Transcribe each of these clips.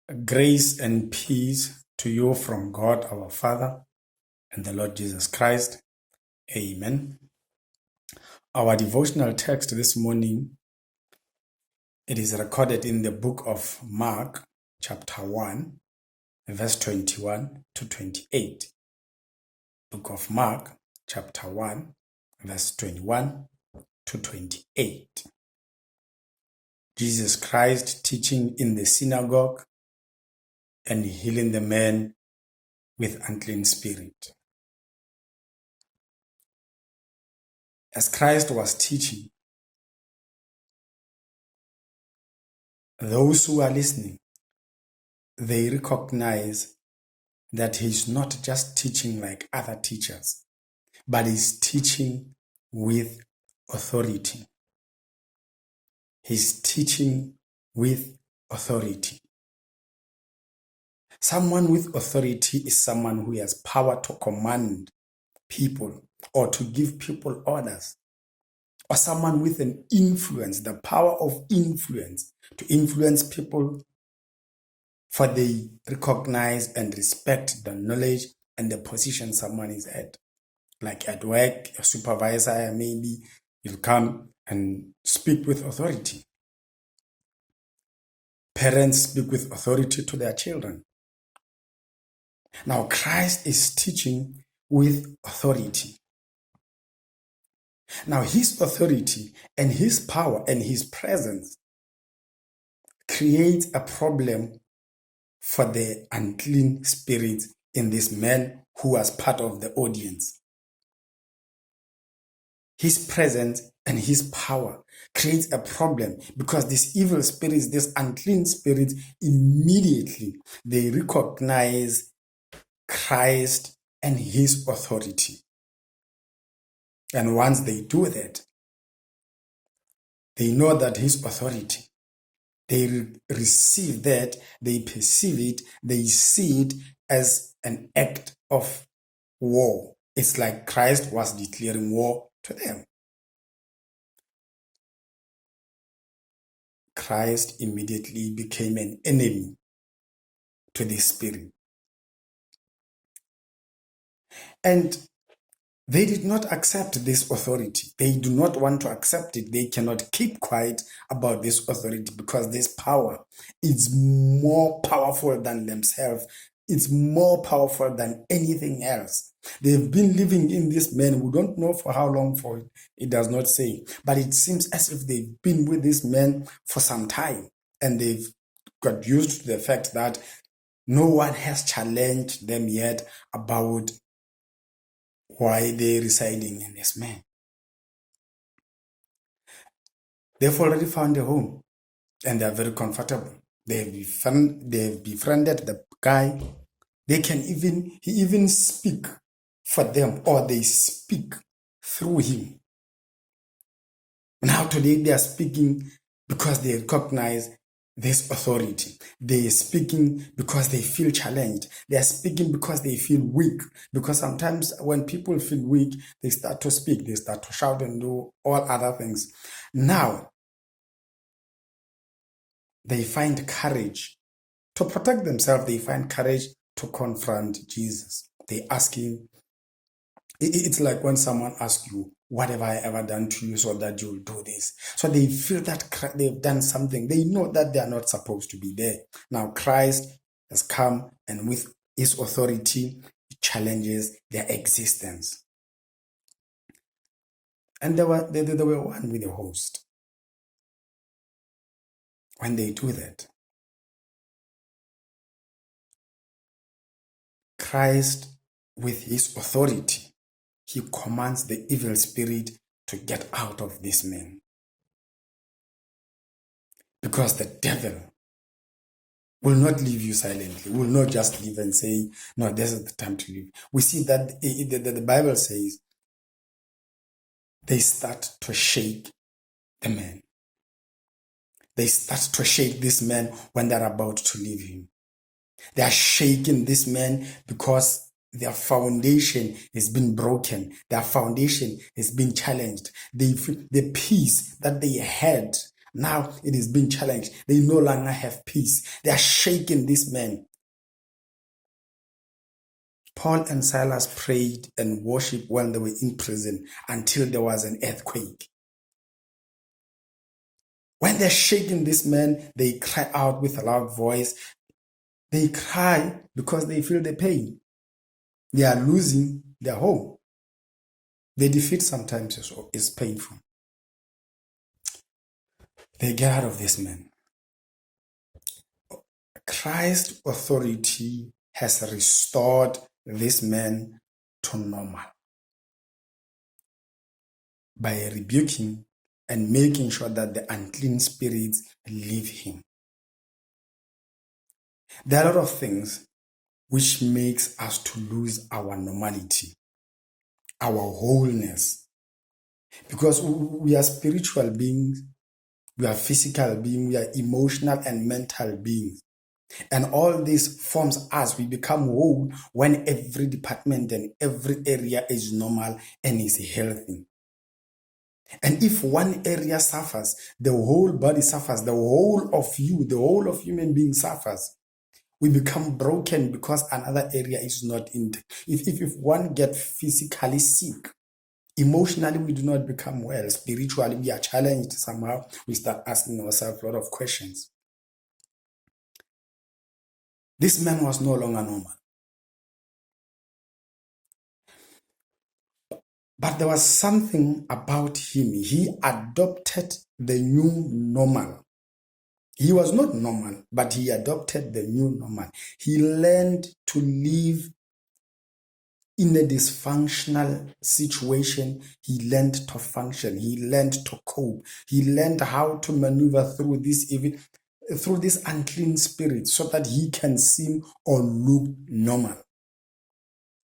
Grace and peace to you from God our Father and the Lord Jesus Christ. Amen. Our devotional text this morning, it is recorded in the book of Mark, chapter 1, verse 21 to 28. Book of Mark, chapter 1, verse 21 to 28. Jesus Christ teaching in the synagogue and healing the man with unclean spirit. As Christ was teaching, those who are listening, they recognize that he's not just teaching like other teachers, but he's teaching with authority. He's teaching with authority. Someone with authority is someone who has power to command people or to give people orders, or someone with an influence, the power of influence, to influence people, for they recognize and respect the knowledge and the position someone is at. Like at work, a supervisor, maybe you'll come and speak with authority. Parents speak with authority to their children. Now, Christ is teaching with authority. Now, his authority and his power and his presence creates a problem for the unclean spirit in this man who was part of the audience. His presence and his power creates a problem because these evil spirits, this unclean spirits, immediately they recognize Christ and his authority. And once they do that, they know that his authority, they receive that, they perceive it, they see it as an act of war. It's like Christ was declaring war to them. Christ immediately became an enemy to this spirit. And they did not accept this authority. They do not want to accept it. They cannot keep quiet about this authority because this power is more powerful than themselves. It's more powerful than anything else. They've been living in this man. We don't know for how long for it does not say. But it seems as if they've been with this man for some time. And they've got used to the fact that no one has challenged them yet about why they're residing in this man. They've already found a home and they're very comfortable. They've befriended the guy. He even speak for them, or they speak through him. Now today they are speaking because they recognize this authority. They are speaking because they feel challenged. They are speaking because they feel weak. Because sometimes when people feel weak, they start to speak, they start to shout and do all other things. Now, they find courage to protect themselves. They find courage to confront Jesus. They ask him. It's like when someone asks you, what have I ever done to you so that you'll do this? So they feel that they've done something. They know that they are not supposed to be there. Now Christ has come and with his authority, he challenges their existence. And they were one with the host. When they do that, Christ with his authority, he commands the evil spirit to get out of this man. Because the devil will not leave you silently, will not just leave and say, no, this is the time to leave. We see that the Bible says they start to shake the man. They start to shake this man when they're about to leave him. They are shaking this man because their foundation has been broken. Their foundation has been challenged. The peace that they had, Now it is being challenged. They no longer have peace. They are shaking this man. Paul and Silas prayed and worshiped when they were in prison until there was an earthquake. When they're shaking this man, they cry out with a loud voice. They cry because they feel the pain. They are losing their home. The defeat sometimes is painful. They get out of this man. Christ's authority has restored this man to normal by rebuking and making sure that the unclean spirits leave him. There are a lot of things which makes us to lose our normality, our wholeness, because we are spiritual beings, we are physical beings, we are emotional and mental beings. And all this forms us. We become whole when every department and every area is normal and is healthy. And if one area suffers, the whole body suffers, the whole of you, the whole of human being suffers. We become broken because another area is not in. If one gets physically sick, emotionally we do not become well. Spiritually we are challenged somehow. We start asking ourselves a lot of questions. This man was no longer normal. But there was something about him. He adopted the new normal. He was not normal, but he adopted the new normal. He learned to live in a dysfunctional situation. He learned to function. He learned to cope. He learned how to maneuver through this unclean spirit so that he can seem or look normal.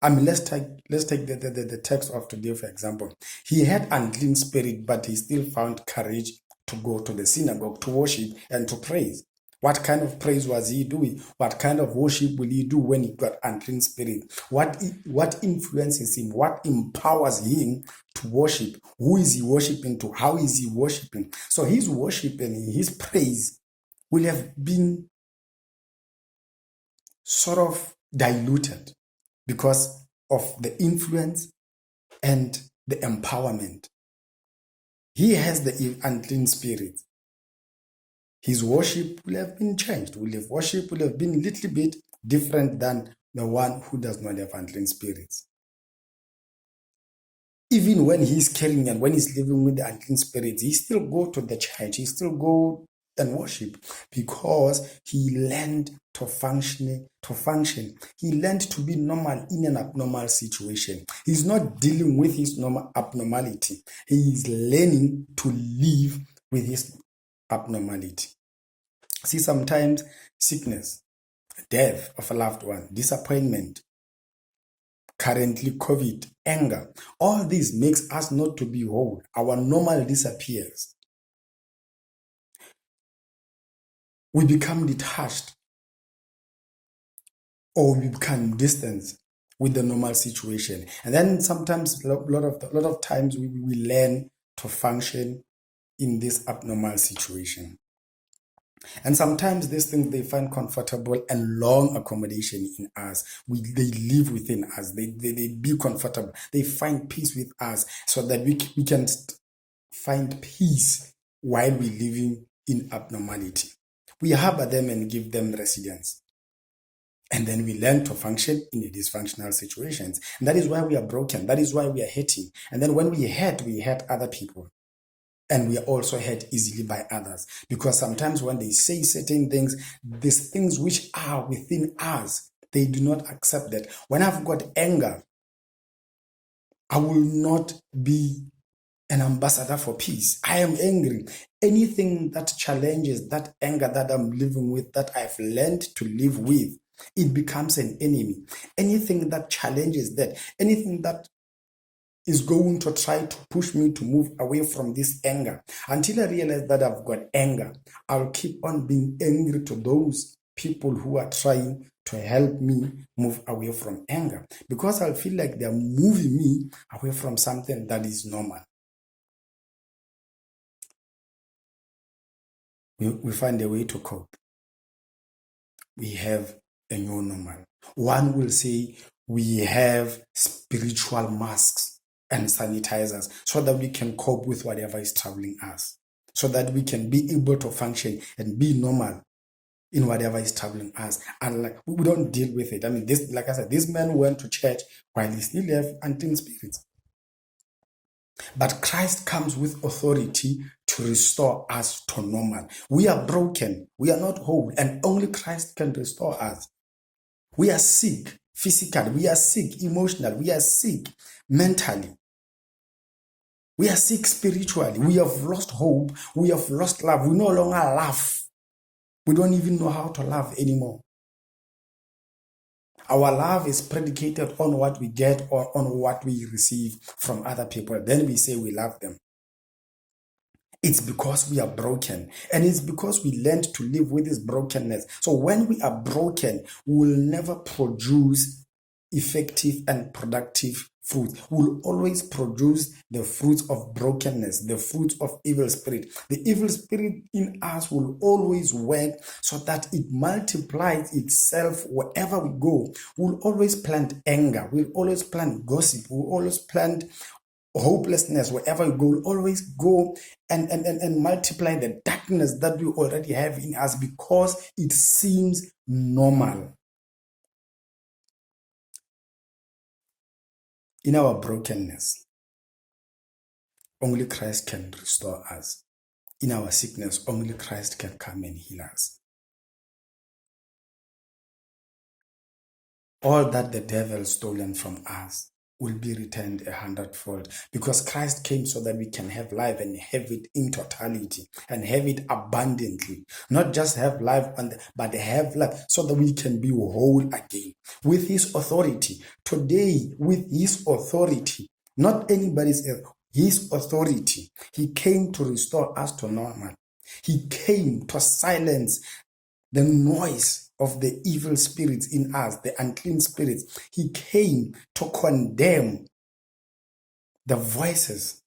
I mean, let's take the text of today, for example. He had unclean spirit, but he still found courage to go to the synagogue to worship and to praise. What kind of praise was he doing? What kind of worship will he do when he got unclean spirit? What influences him? What empowers him to worship? Who is he worshiping to? How is he worshiping? So his worship and his praise will have been sort of diluted because of the influence and the empowerment. He has the unclean spirit. His worship will have been changed. Worship will have been a little bit different than the one who does not have unclean spirits. Even when he's carrying and when he's living with the unclean spirits, he still go to the church. He still go and worship because he learned to function. He learned to be normal in an abnormal situation. He's not dealing with his normal abnormality. He is learning to live with his abnormality. See, sometimes sickness, death of a loved one, disappointment, currently COVID, anger, all this makes us not to be whole. Our normal disappears. We become detached or we become distant with the normal situation. And then sometimes, a lot of times, we learn to function in this abnormal situation. And sometimes these things they find comfortable and long accommodation in us. They live within us. They be comfortable. They find peace with us so that we can find peace while we living in abnormality. We harbor them and give them residence. And then we learn to function in the dysfunctional situations. And that is why we are broken. That is why we are hurting. And then when we hurt other people. And we are also hurt easily by others. Because sometimes when they say certain things, these things which are within us, they do not accept that. When I've got anger, I will not be an ambassador for peace. I am angry. Anything that challenges that anger that I'm living with, that I've learned to live with, it becomes an enemy. Anything that challenges that, anything that is going to try to push me to move away from this anger. Until I realize that I've got anger, I'll keep on being angry to those people who are trying to help me move away from anger, because I'll feel like they're moving me away from something that is normal. we find a way to cope. We have a new normal. One will say we have spiritual masks and sanitizers so that we can cope with whatever is troubling us, so that we can be able to function and be normal in whatever is troubling us. And like we don't deal with it. I mean, this, like I said, this man went to church while he still have unclean spirits. But Christ comes with authority to restore us to normal. We are broken. We are not whole. And only Christ can restore us. We are sick physically. We are sick emotionally. We are sick mentally. We are sick spiritually. We have lost hope. We have lost love. We no longer love. We don't even know how to love anymore. Our love is predicated on what we get or on what we receive from other people. Then we say we love them. It's because we are broken, and it's because we learned to live with this brokenness. So when we are broken, we will never produce effective and productive fruit. We'll always produce the fruits of brokenness, the fruits of evil spirit. The evil spirit in us will always work so that it multiplies itself wherever we go. We'll always plant anger. We'll always plant gossip. We'll always plant hopelessness wherever you go. We'll always go and multiply the darkness that we already have in us because it seems normal. In our brokenness, only Christ can restore us. In our sickness, only Christ can come and heal us. All that the devil stolen from us will be returned 100-fold, because Christ came so that we can have life and have it in totality and have it abundantly. Not just have life, but have life so that we can be whole again. With his authority, today, with his authority, not anybody's else, his authority, he came to restore us to normal. He came to silence the noise of the evil spirits in us, the unclean spirits. He came to condemn the voices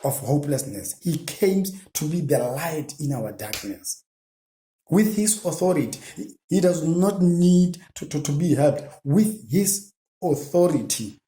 of hopelessness. He came to be the light in our darkness. With his authority, he does not need to be helped. With his authority,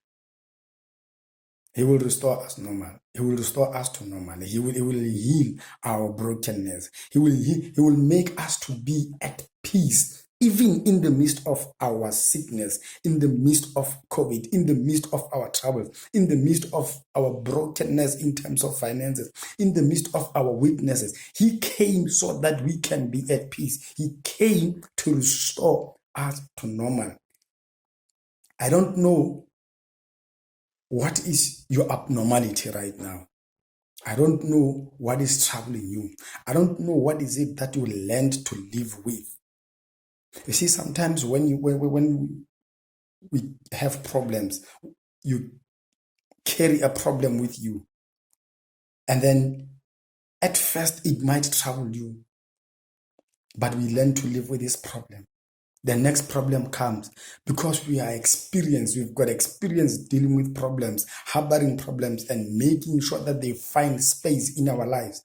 he will restore us normal. He will restore us to normal. He will heal our brokenness. He will make us to be at peace, even in the midst of our sickness, in the midst of COVID, in the midst of our troubles, in the midst of our brokenness in terms of finances, in the midst of our weaknesses. He came so that we can be at peace. He came to restore us to normal. I don't know what is your abnormality right now. I don't know what is troubling you. I don't know what is it that you learned to live with. You see, sometimes when we have problems, you carry a problem with you. And then at first it might trouble you. But we learn to live with this problem. The next problem comes because we are experienced. We've got experience dealing with problems, harboring problems, and making sure that they find space in our lives.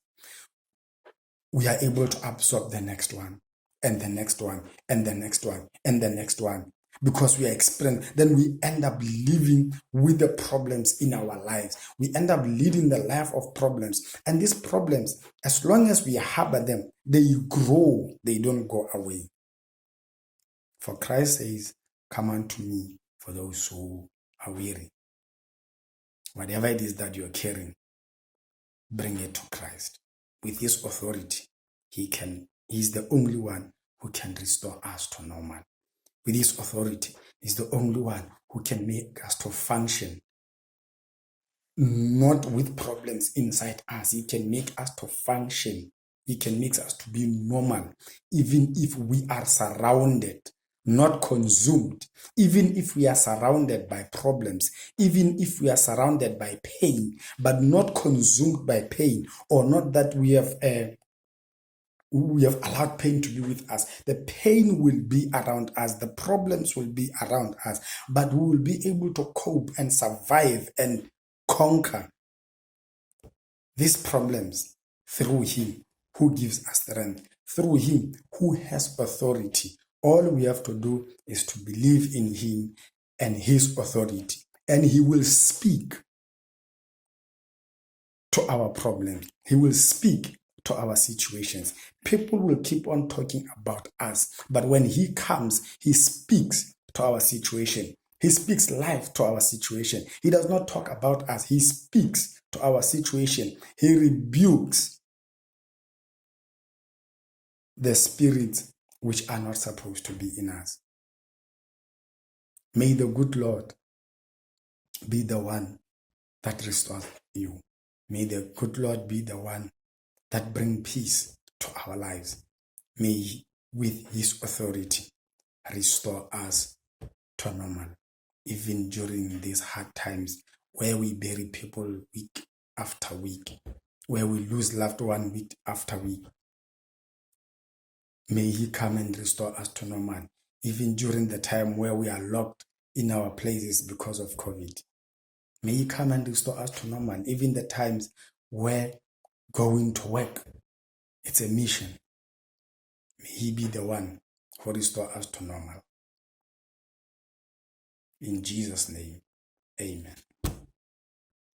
We are able to absorb the next one, and the next one, and the next one, and the next one. Because we are experienced, then we end up living with the problems in our lives. We end up leading the life of problems. And these problems, as long as we harbor them, they grow, they don't go away. For Christ says, "Come unto me, for those who are weary." Whatever it is that you're carrying, bring it to Christ. With his authority, he's the only one who can restore us to normal. With his authority, he's the only one who can make us to function, not with problems inside us. He can make us to function. He can make us to be normal, even if we are surrounded, not consumed, even if we are surrounded by problems, even if we are surrounded by pain, but not consumed by pain, or not that we have allowed pain to be with us. The pain will be around us, the problems will be around us, but we will be able to cope and survive and conquer these problems through him. who gives us strength, through him who has authority. All we have to do is to believe in him and his authority, and he will speak to our problems. He will speak to our situations. People will keep on talking about us, but when he comes, he speaks to our situation. He speaks life to our situation. He does not talk about us. He speaks to our situation. He rebukes the spirits which are not supposed to be in us. May the good Lord be the one that restores you. May the good Lord be the one that brings peace to our lives. May he, with his authority, restore us to normal, even during these hard times where we bury people week after week, where we lose loved one week after week. May he come and restore us to normal, even during the time where we are locked in our places because of COVID. May he come and restore us to normal, even the times where going to work, it's a mission. May he be the one who restore us to normal. In Jesus' name, amen.